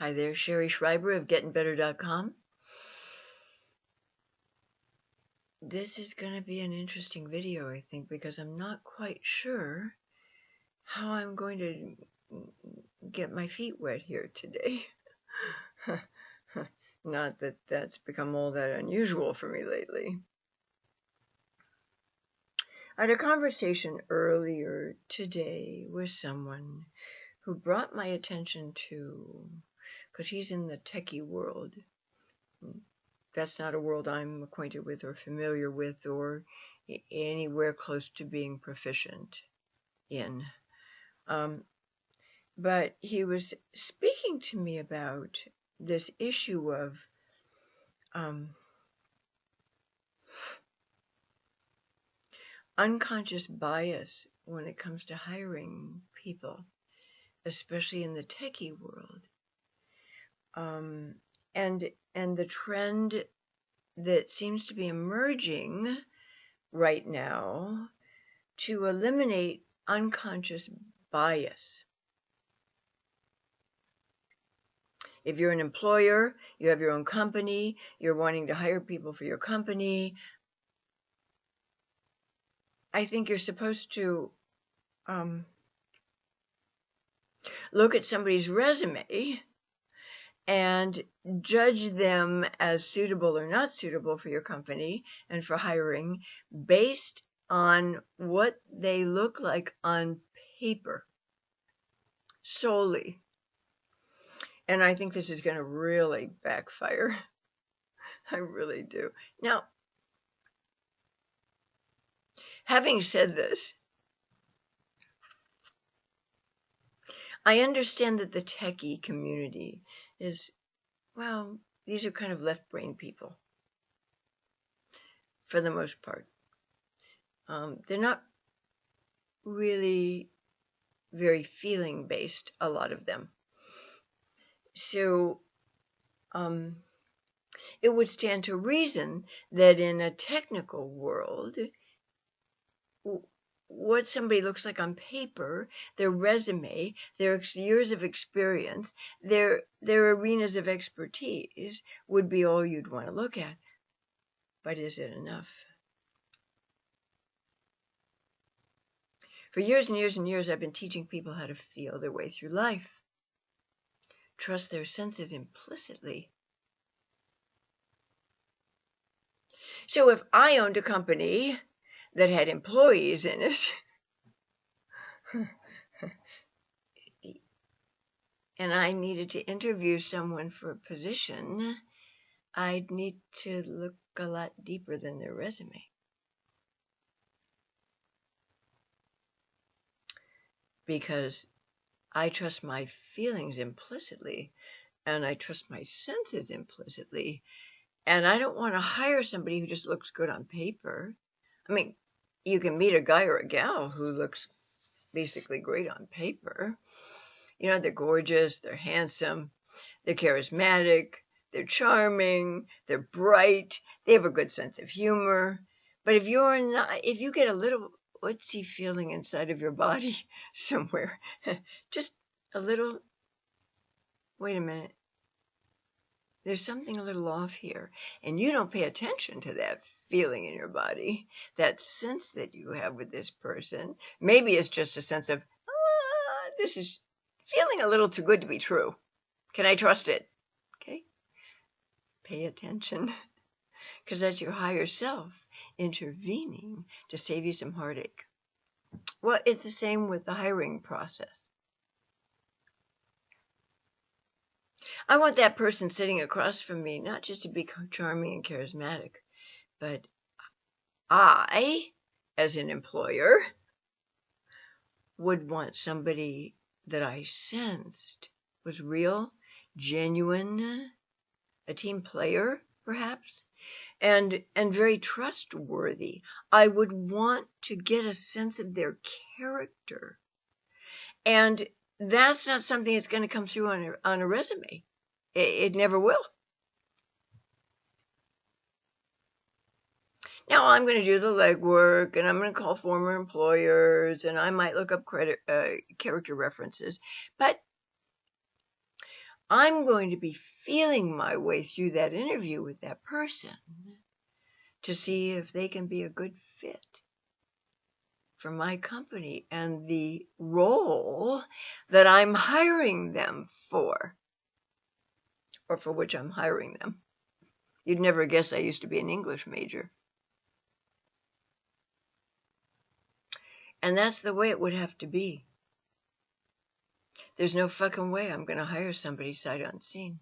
Hi there, Sherry Schreiber of GettingBetter.com. This is going to be an interesting video, I think, because I'm not quite sure how I'm going to get my feet wet here today. Not that that's become all that unusual for me lately. I had a conversation earlier today with someone who brought my attention to, because he's in the techie world. That's not a world I'm acquainted with or familiar with or anywhere close to being proficient in. But he was speaking to me about this issue of unconscious bias when it comes to hiring people, especially in the techie world. And the trend that seems to be emerging right now to eliminate unconscious bias. If you're an employer, you have your own company, you're wanting to hire people for your company, I think you're supposed to look at somebody's resume and judge them as suitable or not suitable for your company and for hiring based on what they look like on paper solely. And I think this is going to really backfire. I really do. Now, having said this, I understand that the techie community is, well, these are kind of left-brain people, for the most part. They're not really very feeling-based, a lot of them. So, it would stand to reason that in a technical world, what somebody looks like on paper, their resume, their years of experience, their arenas of expertise would be all you'd want to look at. But is it enough? For years and years and years, I've been teaching people how to feel their way through life. Trust their senses implicitly. So if I owned a company that had employees in it, and I needed to interview someone for a position, I'd need to look a lot deeper than their resume. Because I trust my feelings implicitly, and I trust my senses implicitly, and I don't want to hire somebody who just looks good on paper. I mean, you can meet a guy or a gal who looks basically great on paper. You know, they're gorgeous, they're handsome, they're charismatic, they're charming, they're bright, they have a good sense of humor. But if you get a little woodsy feeling inside of your body somewhere, just a little, wait a minute, there's something a little off here, and you don't pay attention to that feeling in your body, that sense that you have with this person. Maybe it's just a sense of, this is feeling a little too good to be true. Can I trust it? Okay? Pay attention, because that's your higher self intervening to save you some heartache. Well, it's the same with the hiring process. I want that person sitting across from me not just to be charming and charismatic, but I, as an employer, would want somebody that I sensed was real, genuine, a team player, perhaps, and very trustworthy. I would want to get a sense of their character. And that's not something that's going to come through on a resume. It never will. Now I'm going to do the legwork, and I'm going to call former employers, and I might look up character references. But I'm going to be feeling my way through that interview with that person to see if they can be a good fit for my company and the role that I'm hiring them for, or for which I'm hiring them. You'd never guess I used to be an English major. And that's the way it would have to be. There's no fucking way I'm going to hire somebody sight unseen.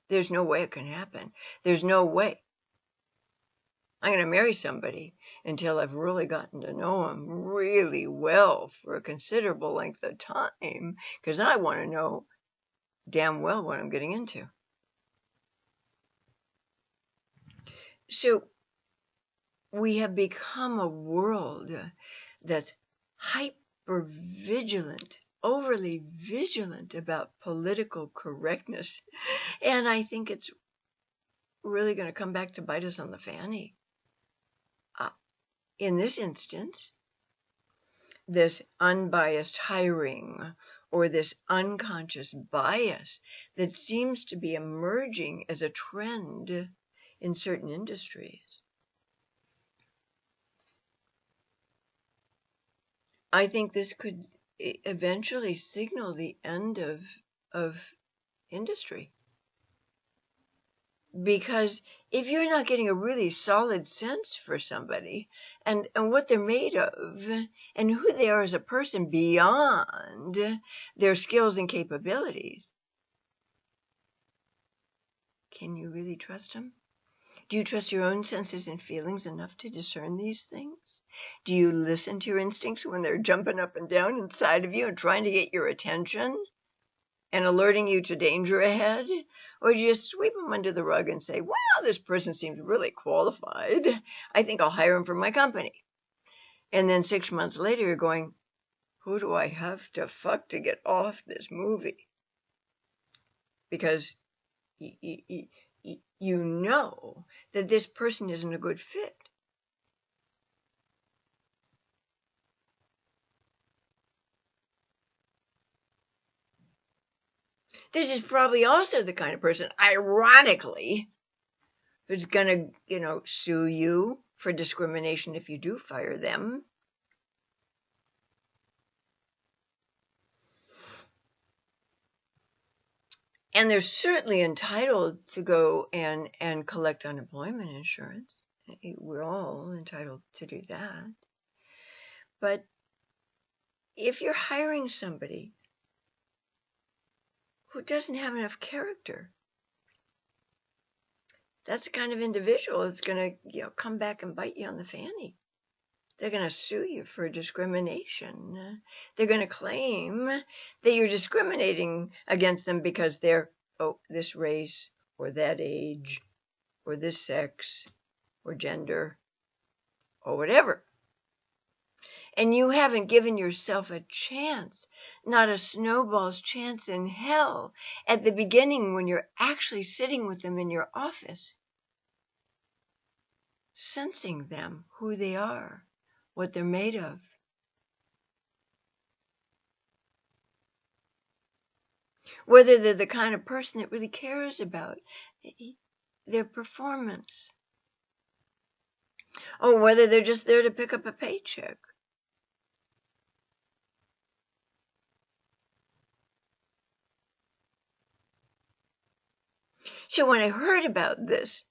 There's no way it can happen. There's no way I'm going to marry somebody until I've really gotten to know them really well for a considerable length of time, because I want to know damn well what I'm getting into. So we have become a world that's hyper-vigilant, overly vigilant about political correctness. And I think it's really going to come back to bite us on the fanny. In this instance, this unbiased hiring, or this unconscious bias that seems to be emerging as a trend in certain industries. I think this could eventually signal the end of industry. Because if you're not getting a really solid sense for somebody and what they're made of and who they are as a person beyond their skills and capabilities, can you really trust them? Do you trust your own senses and feelings enough to discern these things? Do you listen to your instincts when they're jumping up and down inside of you and trying to get your attention and alerting you to danger ahead? Or do you just sweep them under the rug and say, wow, this person seems really qualified. I think I'll hire him for my company. And then 6 months later, you're going, who do I have to fuck to get off this movie? Because you know that this person isn't a good fit. This is probably also the kind of person, ironically, who's going to, sue you for discrimination if you do fire them. And they're certainly entitled to go and collect unemployment insurance. We're all entitled to do that. But if you're hiring somebody who doesn't have enough character, that's the kind of individual that's going to, come back and bite you on the fanny. They're going to sue you for discrimination. They're going to claim that you're discriminating against them because they're, this race or that age or this sex or gender or whatever. And you haven't given yourself a chance, not a snowball's chance in hell, at the beginning when you're actually sitting with them in your office, sensing them, who they are, what they're made of. Whether they're the kind of person that really cares about their performance. Or whether they're just there to pick up a paycheck. So when I heard about this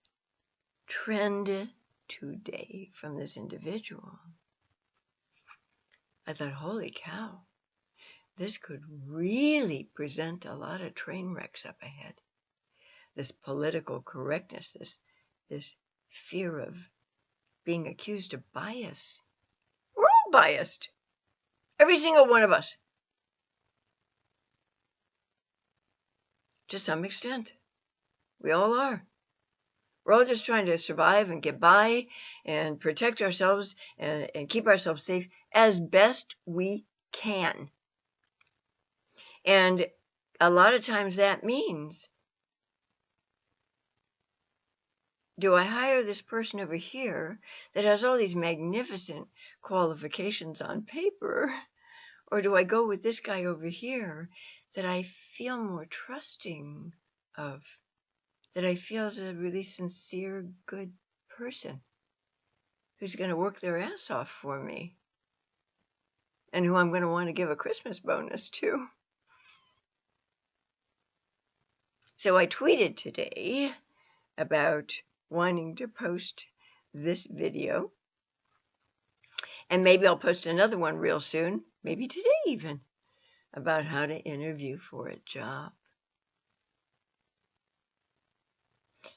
trend today from this individual, I thought, holy cow, this could really present a lot of train wrecks up ahead. This political correctness, this fear of being accused of bias. We're all biased. Every single one of us. To some extent. We all are. We're all just trying to survive and get by and protect ourselves and keep ourselves safe as best we can. And a lot of times that means, do I hire this person over here that has all these magnificent qualifications on paper, Or do I go with this guy over here that I feel more trusting of, that I feel is a really sincere, good person who's going to work their ass off for me and who I'm going to want to give a Christmas bonus to? So I tweeted today about wanting to post this video, and maybe I'll post another one real soon, maybe today even, about how to interview for a job.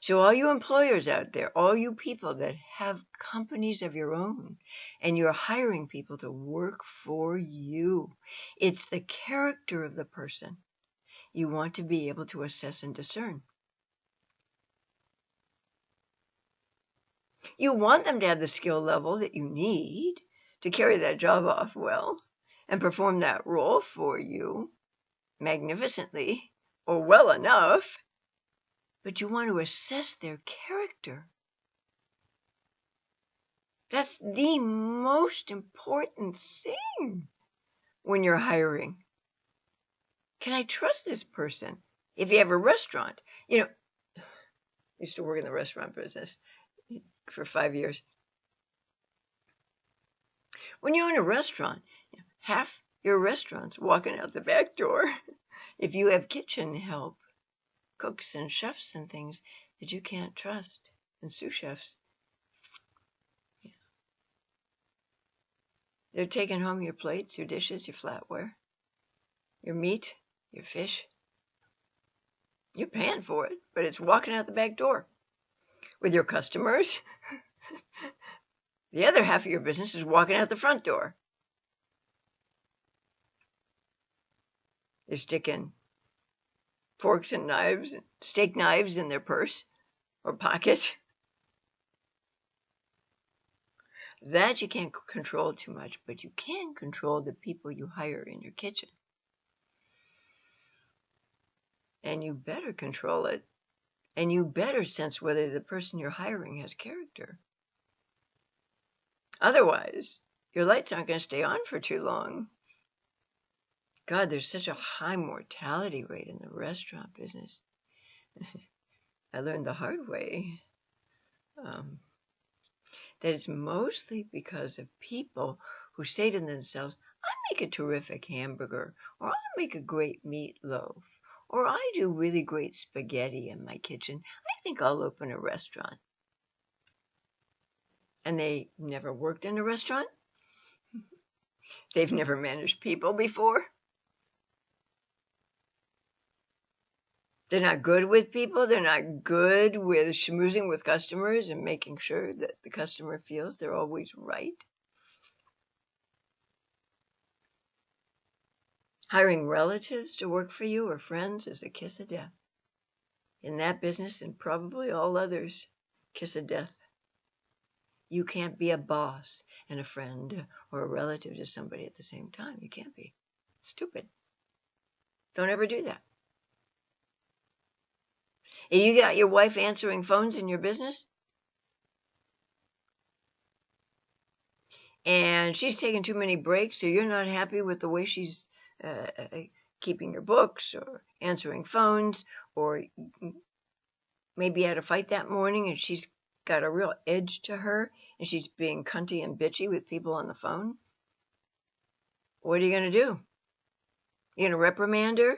So all you employers out there, all you people that have companies of your own, and you're hiring people to work for you, it's the character of the person you want to be able to assess and discern. You want them to have the skill level that you need to carry that job off well and perform that role for you magnificently or well enough, but you want to assess their character. That's the most important thing when you're hiring. Can I trust this person? If you have a restaurant, I used to work in the restaurant business for 5 years. When you own a restaurant, half your restaurant's walking out the back door. If you have kitchen help, cooks and chefs and things that you can't trust, and sous chefs, they're taking home your plates, your dishes, your flatware, your meat, your fish. You're paying for it, but it's walking out the back door. With your customers, the other half of your business is walking out the front door. They're sticking forks and knives, steak knives in their purse or pocket. That you can't control too much, but you can control the people you hire in your kitchen. And you better control it. And you better sense whether the person you're hiring has character. Otherwise, your lights aren't going to stay on for too long. God, there's such a high mortality rate in the restaurant business. I learned the hard way that it's mostly because of people who say to themselves, I make a terrific hamburger, or I make a great meatloaf, or I do really great spaghetti in my kitchen. I think I'll open a restaurant. And they never worked in a restaurant. They've never managed people before. They're not good with people. They're not good with schmoozing with customers and making sure that the customer feels they're always right. Hiring relatives to work for you or friends is a kiss of death. In that business and probably all others, kiss of death. You can't be a boss and a friend or a relative to somebody at the same time. You can't be. Stupid. Don't ever do that. If you got your wife answering phones in your business, and she's taking too many breaks, or you're not happy with the way she's keeping your books or answering phones, or maybe you had a fight that morning and she's got a real edge to her and she's being cunty and bitchy with people on the phone, what are you going to do? You going to reprimand her?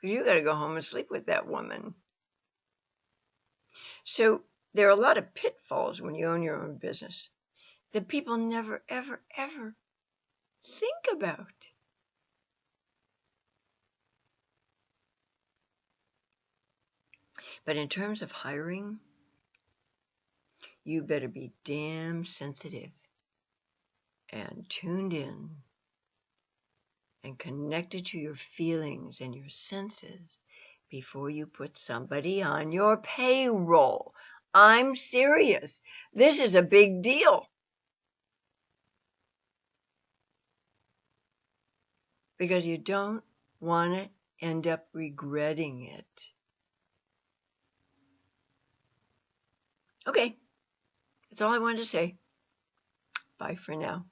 Because you got to go home and sleep with that woman. So there are a lot of pitfalls when you own your own business that people never, ever, ever think about. But in terms of hiring, you better be damn sensitive and tuned in and connected to your feelings and your senses before you put somebody on your payroll. I'm serious. This is a big deal. Because you don't want to end up regretting it. Okay, that's all I wanted to say. Bye for now.